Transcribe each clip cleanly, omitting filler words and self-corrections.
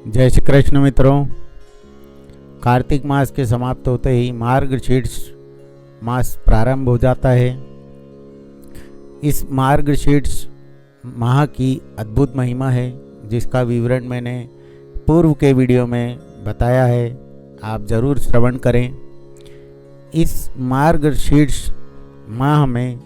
जय श्री कृष्ण मित्रों। कार्तिक मास के समाप्त होते ही मार्गशीर्ष मास प्रारंभ हो जाता है। इस मार्गशीर्ष माह की अद्भुत महिमा है, जिसका विवरण मैंने पूर्व के वीडियो में बताया है। आप ज़रूर श्रवण करें। इस मार्गशीर्ष माह में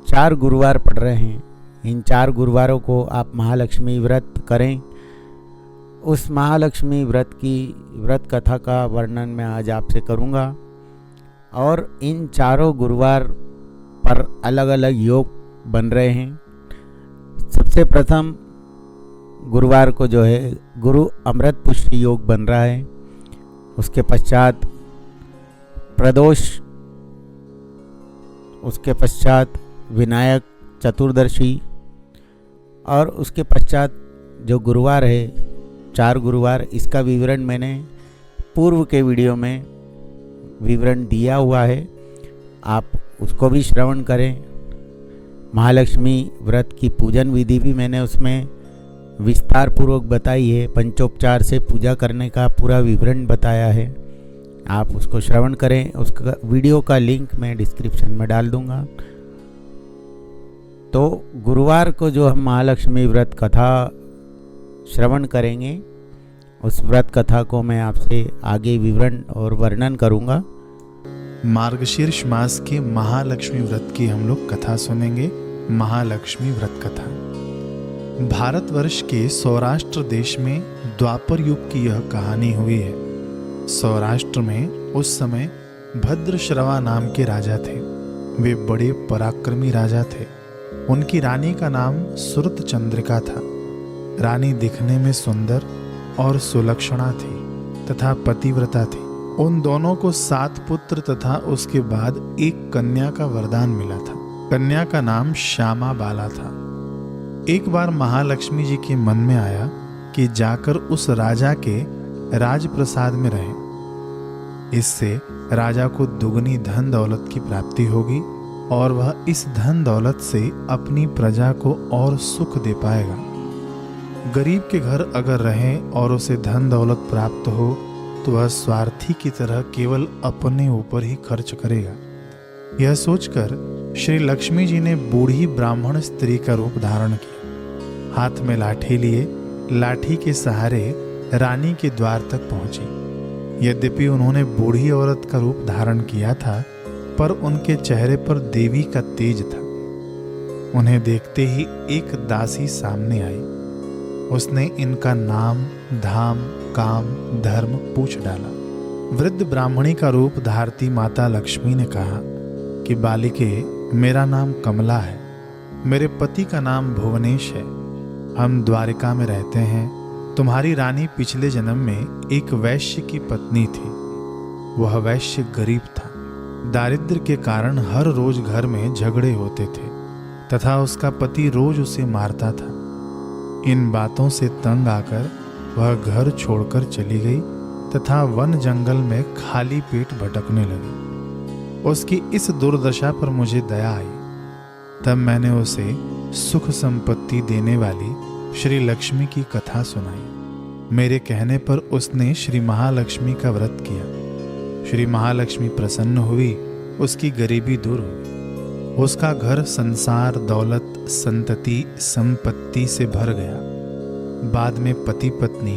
4 गुरुवार पड़ रहे हैं। इन 4 गुरुवारों को आप महालक्ष्मी व्रत करें। उस महालक्ष्मी व्रत की व्रत कथा का वर्णन मैं आज आपसे करूंगा और इन चारों गुरुवार पर अलग अलग योग बन रहे हैं। सबसे प्रथम गुरुवार को जो है गुरु अमृत पुष्टि योग बन रहा है। उसके पश्चात प्रदोष, उसके पश्चात विनायक चतुर्दशी और उसके पश्चात जो गुरुवार है 4 गुरुवार, इसका विवरण मैंने पूर्व के वीडियो में विवरण दिया हुआ है। आप उसको भी श्रवण करें। महालक्ष्मी व्रत की पूजन विधि भी मैंने उसमें विस्तार पूर्वक बताई है। पंचोपचार से पूजा करने का पूरा विवरण बताया है। आप उसको श्रवण करें। उसका वीडियो का लिंक मैं डिस्क्रिप्शन में डाल दूंगा। तो गुरुवार को जो हम महालक्ष्मी व्रत कथा श्रवण करेंगे, उस व्रत कथा को मैं आपसे आगे विवरण और वर्णन करूंगा। मार्गशीर्ष मास के महालक्ष्मी व्रत की हम लोग कथा सुनेंगे। महालक्ष्मी व्रत कथा भारतवर्ष के सौराष्ट्र देश में द्वापर युग की यह कहानी हुई है। सौराष्ट्र में उस समय भद्रश्रवा नाम के राजा थे। वे बड़े पराक्रमी राजा थे। उनकी रानी का नाम सुरत चंद्रिका था। रानी दिखने में सुंदर और सुलक्षणा थी तथा पतिव्रता थी। उन दोनों को 7 पुत्र तथा उसके बाद एक कन्या का वरदान मिला था। कन्या का नाम श्यामा बाला था। एक बार महालक्ष्मी जी के मन में आया कि जाकर उस राजा के राजप्रसाद में रहें। इससे राजा को दुगनी धन दौलत की प्राप्ति होगी और वह इस धन दौलत से अपनी प्रजा को और सुख दे पाएगा। गरीब के घर अगर रहे और उसे धन दौलत प्राप्त हो तो वह स्वार्थी की तरह केवल अपने ऊपर ही खर्च करेगा। यह सोचकर श्री लक्ष्मी जी ने बूढ़ी ब्राह्मण स्त्री का रूप धारण किया। हाथ में लाठी लिए लाठी के सहारे रानी के द्वार तक पहुंची। यद्यपि उन्होंने बूढ़ी औरत का रूप धारण किया था, पर उनके चेहरे पर देवी का तेज था। उन्हें देखते ही एक दासी सामने आई। उसने इनका नाम, धाम, काम, धर्म पूछ डाला। वृद्ध ब्राह्मणी का रूप धारती माता लक्ष्मी ने कहा कि बालिके, मेरा नाम कमला है। मेरे पति का नाम भुवनेश है। हम द्वारिका में रहते हैं। तुम्हारी रानी पिछले जन्म में एक वैश्य की पत्नी थी। वह वैश्य गरीब था। दारिद्र्य के कारण हर रोज घर में झगड़े होते थे तथा उसका पति रोज उसे मारता था। इन बातों से तंग आकर वह घर छोड़कर चली गई तथा वन जंगल में खाली पेट भटकने लगी। उसकी इस दुर्दशा पर मुझे दया आई। तब मैंने उसे सुख संपत्ति देने वाली श्री लक्ष्मी की कथा सुनाई। मेरे कहने पर उसने श्री महालक्ष्मी का व्रत किया। श्री महालक्ष्मी प्रसन्न हुई। उसकी गरीबी दूर हुई। उसका घर संसार, दौलत, संतति, संपत्ति से भर गया। बाद में पति पत्नी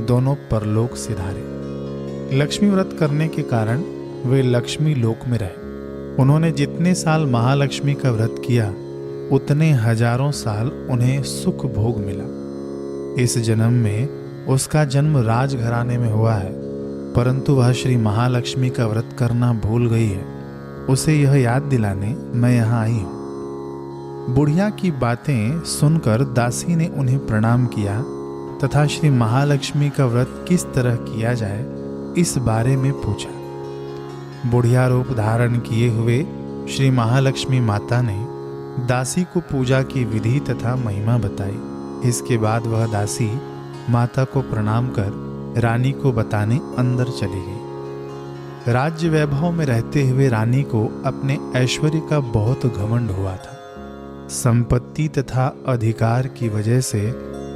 दोनों परलोक सिधारे। लक्ष्मी व्रत करने के कारण वे लक्ष्मी लोक में रहे। उन्होंने जितने साल महालक्ष्मी का व्रत किया, उतने हजारों साल उन्हें सुख भोग मिला। इस जन्म में उसका जन्म राजघराने में हुआ है, परंतु वह श्री महालक्ष्मी का व्रत करना भूल गई है। उसे यह याद दिलाने मैं यहाँ आई हूँ। बुढ़िया की बातें सुनकर दासी ने उन्हें प्रणाम किया तथा श्री महालक्ष्मी का व्रत किस तरह किया जाए इस बारे में पूछा। बुढ़िया रूप धारण किए हुए श्री महालक्ष्मी माता ने दासी को पूजा की विधि तथा महिमा बताई। इसके बाद वह दासी माता को प्रणाम कर रानी को बताने अंदर चली गई। राज्य वैभव में रहते हुए रानी को अपने ऐश्वर्य का बहुत घमंड हुआ था। संपत्ति तथा अधिकार की वजह से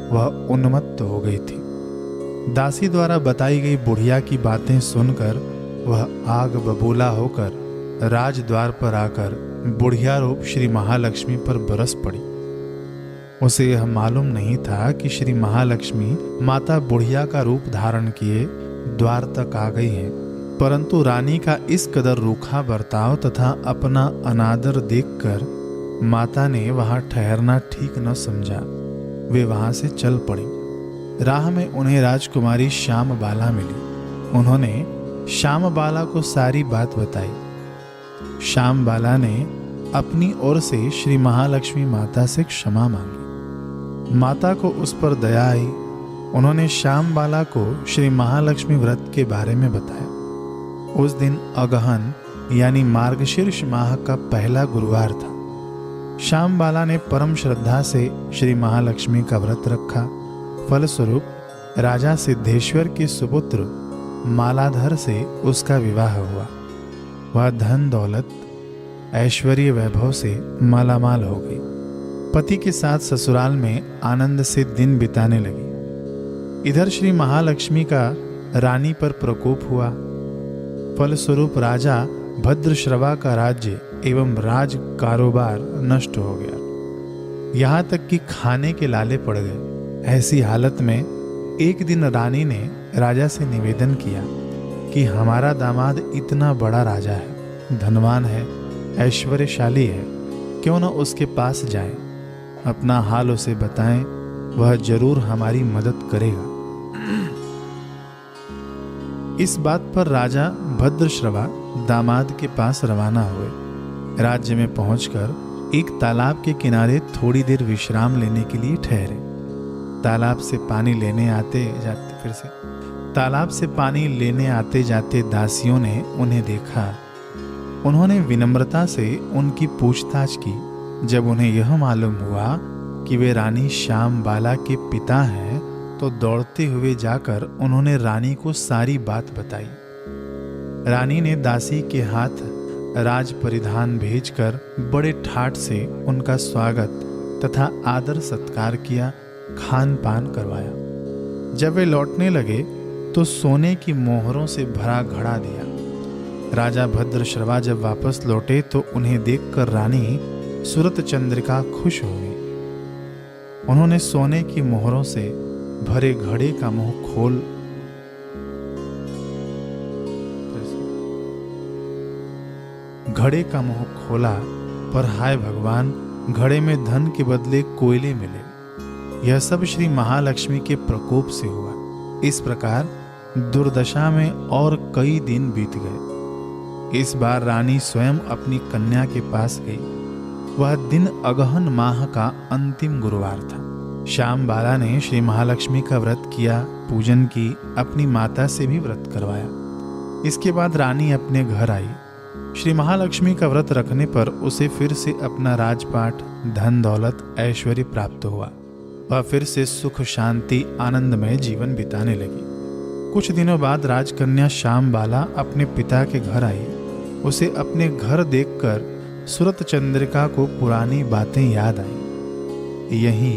वह उन्मत्त हो गई थी। दासी द्वारा बताई गई बुढ़िया की बातें सुनकर वह आग बबूला होकर राजद्वार पर आकर बुढ़िया रूप श्री महालक्ष्मी पर बरस पड़ी। उसे यह मालूम नहीं था कि श्री महालक्ष्मी माता बुढ़िया का रूप धारण किए द्वार तक आ गई हैं, परंतु रानी का इस कदर रूखा बर्ताव तथा अपना अनादर देखकर माता ने वहां ठहरना ठीक न समझा। वे वहां से चल पड़ी। राह में उन्हें राजकुमारी श्यामबाला मिली। उन्होंने श्यामबाला को सारी बात बताई। श्यामबाला ने अपनी ओर से श्री महालक्ष्मी माता से क्षमा मांगी। माता को उस पर दया आई। उन्होंने श्यामबाला को श्री महालक्ष्मी व्रत के बारे में बताया। उस दिन अगहन यानी मार्गशीर्ष माह का पहला गुरुवार था। श्यामबाला ने परम श्रद्धा से श्री महालक्ष्मी का व्रत रखा। फलस्वरूप राजा सिद्धेश्वर के सुपुत्र मालाधर से उसका विवाह हुआ। वह धन दौलत ऐश्वर्य वैभव से मालामाल हो गई। पति के साथ ससुराल में आनंद से दिन बिताने लगी। इधर श्री महालक्ष्मी का रानी पर प्रकोप हुआ। फलस्वरूप राजा भद्रश्रवा का राज्य एवं राज कारोबार नष्ट हो गया। यहाँ तक कि खाने के लाले पड़ गए। ऐसी हालत में एक दिन रानी ने राजा से निवेदन किया कि हमारा दामाद इतना बड़ा राजा है, धनवान है, ऐश्वर्यशाली है, क्यों न उसके पास जाएं, अपना हाल उसे बताएं, वह जरूर हमारी मदद करेगा। इस बात पर राजा भद्रश्रवा दामाद के पास रवाना हुए। राज्य में पहुंचकर एक तालाब के किनारे थोड़ी देर विश्राम लेने के लिए ठहरे। तालाब से पानी लेने आते जाते दासियों ने उन्हें देखा। उन्होंने विनम्रता से उनकी पूछताछ की। जब उन्हें यह मालूम हुआ कि वे रानी श्यामबाला के पिता हैं, तो दौड़ते हुए जाकर उन्होंने रानी को सारी बात बताई। रानी ने दासी के हाथ राज परिधान भेजकर बड़े ठाठ से उनका स्वागत तथा आदर सत्कार किया, खान पान करवाया। जब वे लौटने लगे तो सोने की मोहरों से भरा घड़ा दिया। राजा भद्रश्रवा जब वापस लौटे तो उन्हें देखकर रानी सुरत चंद्रिका खुश हो गई। उन्होंने सोने की मोहरों से भरे घड़े का मुंह खोला, पर हाय भगवान, घड़े में धन के बदले कोयले मिले। यह सब श्री महालक्ष्मी के प्रकोप से हुआ। इस प्रकार दुर्दशा में और कई दिन बीत गए। इस बार रानी स्वयं अपनी कन्या के पास गई। वह दिन अगहन माह का अंतिम गुरुवार था। श्यामबाला ने श्री महालक्ष्मी का व्रत किया, पूजन की, अपनी माता से भी व्रत करवाया। इसके बाद रानी अपने घर आई। श्री महालक्ष्मी का व्रत रखने पर उसे फिर से अपना राजपाट, धन दौलत, ऐश्वर्य प्राप्त हुआ। वह फिर से सुख शांति आनंदमय जीवन बिताने लगी। कुछ दिनों बाद राजकन्या श्यामबाला अपने पिता के घर आई। उसे अपने घर देखकर सुरत चंद्रिका को पुरानी बातें याद आई। यही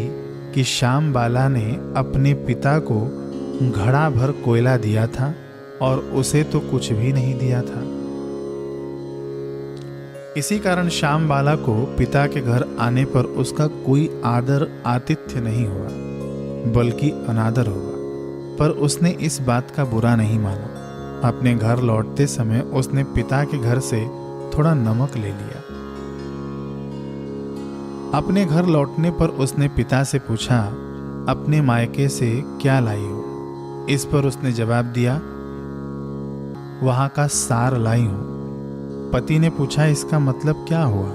कि श्यामबाला ने अपने पिता को घड़ा भर कोयला दिया था और उसे तो कुछ भी नहीं दिया था। इसी कारण श्यामबाला को पिता के घर आने पर उसका कोई आदर आतिथ्य नहीं हुआ, बल्कि अनादर हुआ। पर उसने इस बात का बुरा नहीं माना। अपने घर लौटते समय उसने पिता के घर से थोड़ा नमक ले लिया। अपने घर लौटने पर उसने पिता से पूछा, अपने मायके से क्या लाई हो? इस पर उसने जवाब दिया, वहां का सार लाई हूं। पति ने पूछा, इसका मतलब क्या हुआ?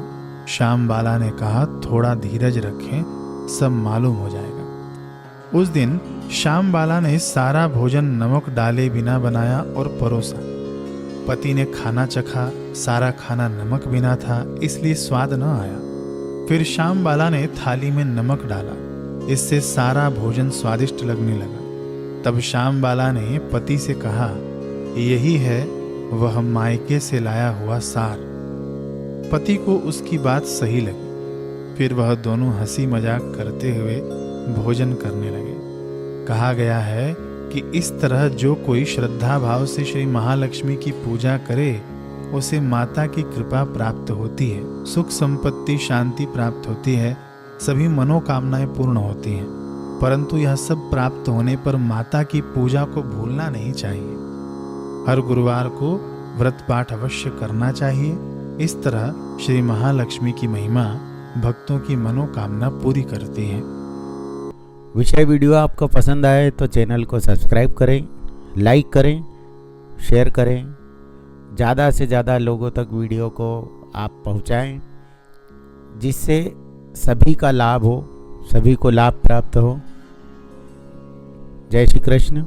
श्यामबाला ने कहा, थोड़ा धीरज रखें, सब मालूम हो जाएगा। उस दिन श्यामबाला ने सारा भोजन नमक डाले बिना बनाया और परोसा। पति ने खाना चखा। सारा खाना नमक बिना था, इसलिए स्वाद न आया। फिर श्यामबाला ने थाली में नमक डाला। इससे सारा भोजन स्वादिष्ट लगने लगा। तब श्यामबाला ने पति से कहा, यही है वह मायके से लाया हुआ सार। पति को उसकी बात सही लगी। फिर वह दोनों हंसी मजाक करते हुए भोजन करने लगे। कहा गया है कि इस तरह जो कोई श्रद्धा भाव से श्री महालक्ष्मी की पूजा करे उसे माता की कृपा प्राप्त होती है, सुख संपत्ति शांति प्राप्त होती है, सभी मनोकामनाएं पूर्ण होती हैं। परंतु यह सब प्राप्त होने पर माता की पूजा को भूलना नहीं चाहिए। हर गुरुवार को व्रत पाठ अवश्य करना चाहिए। इस तरह श्री महालक्ष्मी की महिमा भक्तों की मनोकामना पूरी करती है। विषय वीडियो आपको पसंद आए तो चैनल को सब्सक्राइब करें, लाइक करें, शेयर करें, ज़्यादा से ज़्यादा लोगों तक वीडियो को आप पहुंचाएं, जिससे सभी का लाभ हो, सभी को लाभ प्राप्त हो। जय श्री कृष्ण।